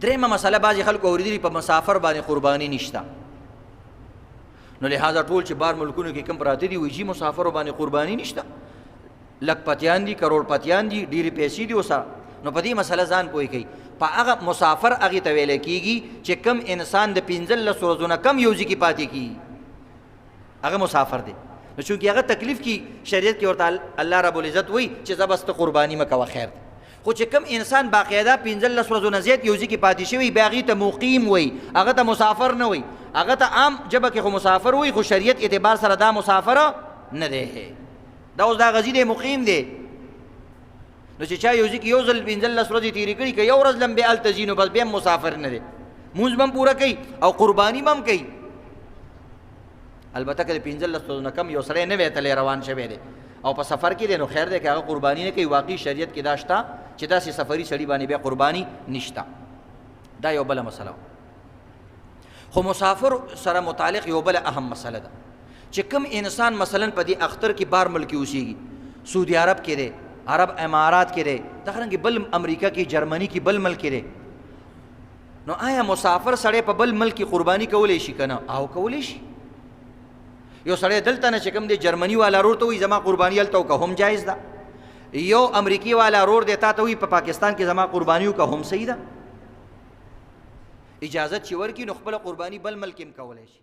درېمه مسله بعضې خلکو اورېدلي په مسافر باندې قرباني نشته، نو لہذا ټول چې بار ملکونو کې کم پراته دي وایي جي مسافرو باندې قرباني نشته، لک پتیان دي کروڑ پتیان دي ډېرې پیسې دي وسه. نو په دې مسله ځان پوه کوي. په هغه مسافر هغې ته ویلی کېږي چې کم انسان د 15 ورځو نه کم یو ځای کې پاتې کېږي هغه مسافر دی. نو چونکې هغه تکلیف کې شریعت کې ورته الله رب العزت وایي چې زه بس ته قرباني مه کوه خیر دی. خو چې کم انسان باقاعده 15 ورځو نه زیات یو ځای کې پاتې شوی بیا هغې ته مقیم وایي، هغه ته مسافر نه وایي، هغه ته عام ژبه کې خو مسافر وایي، خو شریعت اعتبار سره دا مسافر نه دی، دا اوس دا غزي دی مقیم دی. نو چې چا یو ځای کې یو ځل 15 ورځې تېرې کړي که یو ورځ لم بیا هلته ځي نو بس بیا هم مسافر نه دی، مونځ به هم پوره کوي او قرباني به هم کوي. البته که د 15 ورځو نه کم یو سړی نه وی تلی روان شوی دی او په سفر کې دی نو خیر دی که هغه قرباني نه کوي. واقعي شریعت کې دا شته چې داسې سفري سړي باندې بیا قرباني نشته. دا یو بله مسله وه. خو مسافر سره متعلق یو بله اهم مسله ده چې کوم انسان مثلا په دې اختر کې بار ملک اوسېږي، سعودي عرب کې دی، عرب امارات کې دی، دغرنګې بل امریکا کې، جرمني کې، بل ملک کې دی، نو آیا مسافر سړی په بل ملک کې قرباني کولی شي که نه؟ او کولی شي. یو سړی دلته نه چې کوم دی جرمني والا رور ته وایي زما قرباني هلته وکړه هم جایز ده، یو امریکي والا رور دی تا ته وایي په پاکستان کې زما قرباني وکړه هم صحیح ده. اجازت چې ورکړي نو خپله قرباني بل ملک هم کولی شي.